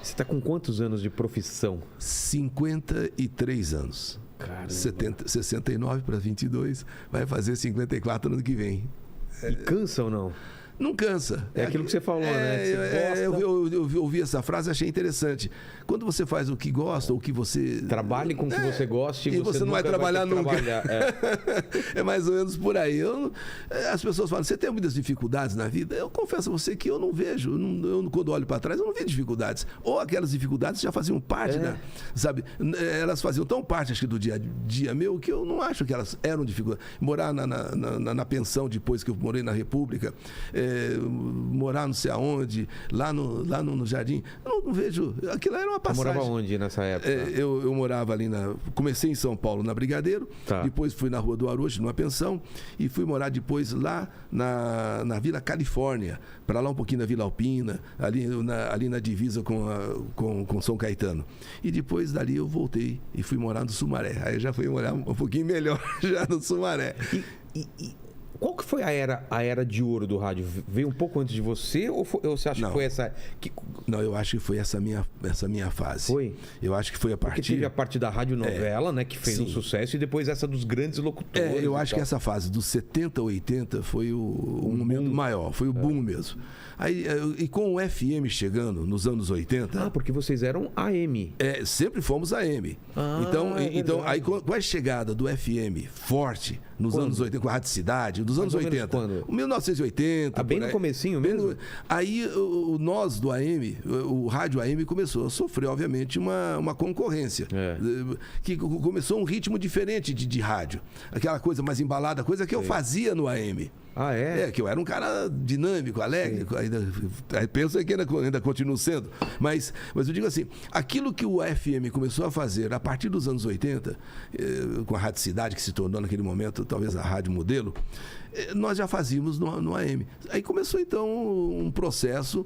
Você está com quantos anos de profissão? 53 anos. Caramba. 69 para 22, vai fazer 54 no ano que vem. E cansa ou não? Não cansa. É aquilo que você falou, né? Você Eu ouvi essa frase e achei interessante. Quando você faz o que gosta, ou que você... Trabalhe com o que você gosta e você não vai trabalhar nunca. É. É mais ou menos por aí. As pessoas falam, você tem muitas dificuldades na vida? Eu confesso a você que eu não vejo. Quando olho para trás, eu não vejo dificuldades. Ou aquelas dificuldades já faziam parte, né? Sabe? Elas faziam tão parte, acho que, do dia a dia meu, que eu não acho que elas eram dificuldades. Morar na pensão depois que eu morei na República... morar não sei aonde, lá no Jardim, eu não vejo, aquilo era uma passagem. Você morava onde nessa época? Eu morava ali comecei em São Paulo, na Brigadeiro, tá. Depois fui na Rua do Arocho, numa pensão, e fui morar depois lá na Vila Califórnia, para lá um pouquinho da Vila Alpina, ali na divisa com São Caetano. E depois dali eu voltei e fui morar no Sumaré. Aí eu já fui morar um pouquinho melhor já no Sumaré. Qual que foi a era de ouro do rádio? Veio um pouco antes de você ou você acha que foi essa... Não, eu acho que foi essa minha fase. Foi? Eu acho que foi a partir... Porque teve a parte da radionovela, né? Que fez um sucesso, e depois essa dos grandes locutores. Eu acho que essa fase dos 70, 80 foi o momento maior, foi o boom mesmo. Aí, e com o FM chegando nos anos 80... porque vocês eram AM. Sempre fomos AM. Então aí com a chegada do FM forte nos anos 80, com a Rádio Cidade, dos anos 80. Quando? 1980. Bem no comecinho mesmo? Aí nós do AM, o rádio AM começou a sofrer, obviamente, uma concorrência. Que começou um ritmo diferente de rádio. Aquela coisa mais embalada, coisa que eu fazia no AM. Que eu era um cara dinâmico, alegre, penso que ainda continuo sendo, mas eu digo assim, aquilo que o FM começou a fazer a partir dos anos 80, com a Rádio Cidade, que se tornou naquele momento talvez a rádio modelo, nós já fazíamos no AM. Aí começou então um processo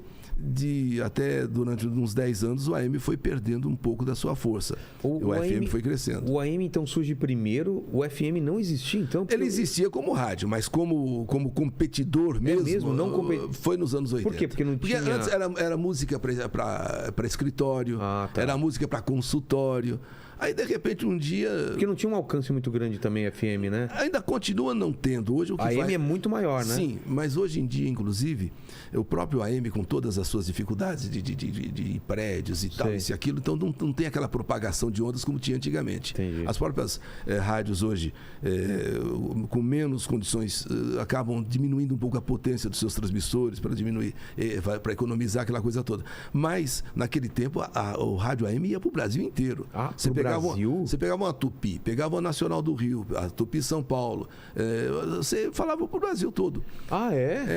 até durante uns 10 anos o AM foi perdendo um pouco da sua força. O FM foi crescendo. O AM então surge primeiro, o FM não existia então? Ele existia como rádio, mas como competidor mesmo, não foi nos anos 80. Por quê? Porque não tinha... antes era música para escritório, era música para consultório. Aí, de repente, um dia... Porque não tinha um alcance muito grande também, FM, né? Ainda continua não tendo. Hoje, a AM é muito maior, né? Sim, mas hoje em dia, inclusive, o próprio AM, com todas as suas dificuldades de prédios e tal, isso e aquilo, então não tem aquela propagação de ondas como tinha antigamente. Entendi. As próprias rádios hoje, com menos condições, acabam diminuindo um pouco a potência dos seus transmissores para diminuir, para economizar aquela coisa toda. Mas, naquele tempo, o rádio AM ia para o Brasil inteiro. Você pegava uma Tupi, pegava uma Nacional do Rio, a Tupi São Paulo, você falava pro Brasil todo.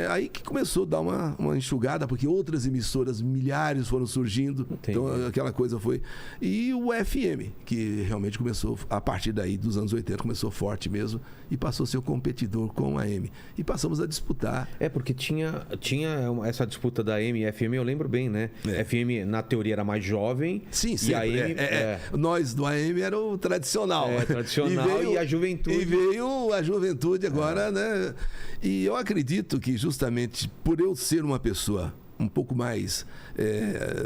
Aí que começou a dar uma enxugada, porque outras emissoras, milhares foram surgindo. Entendi. Então aquela coisa foi... E o FM, que realmente começou, a partir daí dos anos 80, começou forte mesmo, e passou a ser o competidor com a AM. E passamos a disputar. Porque tinha essa disputa da AM e FM, eu lembro bem, né? FM, na teoria, era mais jovem. Sim, e a AM... Nós do AM era o tradicional. E a juventude. E veio a juventude agora, né? E eu acredito que justamente por eu ser uma pessoa um pouco mais,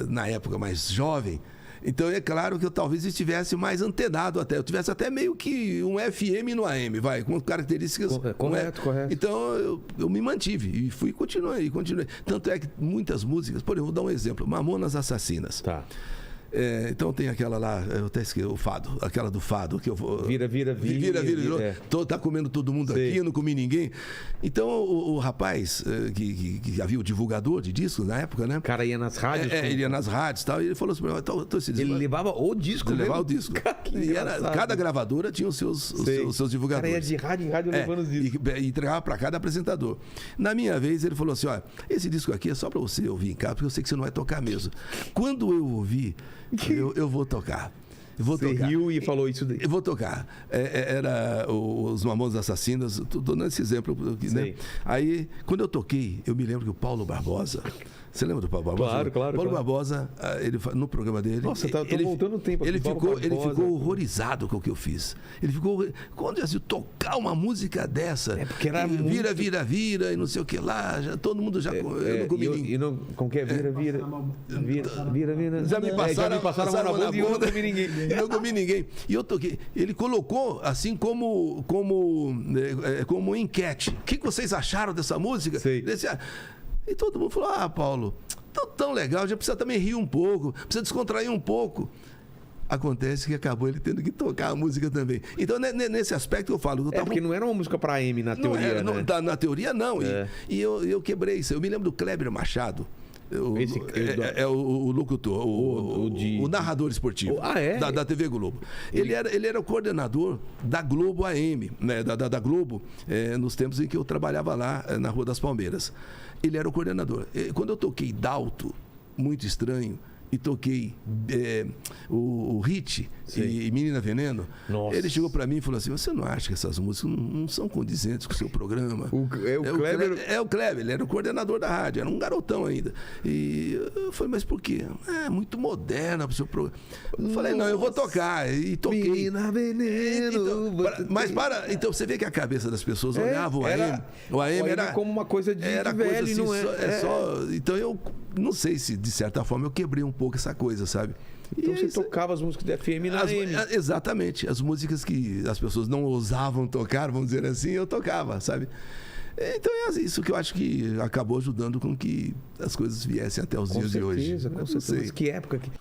na época, mais jovem, então é claro que eu talvez estivesse mais antenado até. Eu tivesse até meio que um FM no AM, com características... Correto. Então eu me mantive e continuei. Tanto é que muitas músicas... Por exemplo, vou dar um exemplo. Mamonas Assassinas. Tá. Então tem aquela lá, eu até esqueci, o fado, aquela do fado que eu vou... Vira. Tá comendo todo mundo aqui, eu não comi ninguém. Então o rapaz, que havia o divulgador de discos na época, né? O cara ia nas rádios? Ele ia nas rádios e tal, e ele falou assim, ele levava o disco mesmo? Levava o disco. Cada gravadora tinha os seus divulgadores. O cara ia de rádio em rádio levando os discos. E entregava para cada apresentador. Na minha vez, ele falou assim, esse disco aqui é só para você ouvir em casa, porque eu sei que você não vai tocar mesmo. Quando eu ouvi... Eu vou tocar. vou Você tocar. riu e falou isso daí. Eu vou tocar. Era os Mamonas Assassinas, tô dando esse exemplo aqui, né? Aí, quando eu toquei, eu me lembro que o Paulo Barbosa... Você lembra do Paulo Barbosa? Claro. Paulo Barbosa, ele, no programa dele... Nossa, tô voltando o tempo aqui. Ele ficou horrorizado com o que eu fiz. Ele ficou... Quando eu tocar uma música dessa... Porque era vira, e não sei o que lá, todo mundo já... eu não comi ninguém. Como que é? Vira. Já me passaram a mão na bunda e eu não comi ninguém. Eu não comi ninguém. E eu toquei. Ele colocou assim como enquete. O que vocês acharam dessa música? Sei. E todo mundo falou: Paulo, tão legal, já precisa também rir um pouco, precisa descontrair um pouco. Acontece que acabou ele tendo que tocar a música também. Então, nesse aspecto eu falo... porque não era uma música para AM na teoria, né? Na teoria, não. E eu quebrei isso. Eu me lembro do Kleber Machado. O locutor, o narrador esportivo da TV Globo. Ele era o coordenador da Globo AM, né? da Globo, nos tempos em que eu trabalhava lá na Rua das Palmeiras. Ele era o coordenador. Quando eu toquei Dalto, Muito Estranho, e toquei o Hit e Menina Veneno, ele chegou pra mim e falou assim: você não acha que essas músicas não são condizentes com o seu programa? O Kleber... o Kleber, ele era o coordenador da rádio, era um garotão ainda. E eu falei: mas por quê? É muito moderna pro seu programa. Eu falei: não, eu vou tocar. E toquei. Menina Veneno. Então você vê que a cabeça das pessoas olhava o AM era como uma coisa de velho, assim, não é? Então eu não sei se de certa forma eu quebrei um pouco essa coisa, sabe? Então você tocava as músicas da FM na AM. Exatamente. As músicas que as pessoas não ousavam tocar, vamos dizer assim, eu tocava, sabe? Então é isso que eu acho que acabou ajudando com que as coisas viessem até os dias de hoje. Com certeza. Que época que...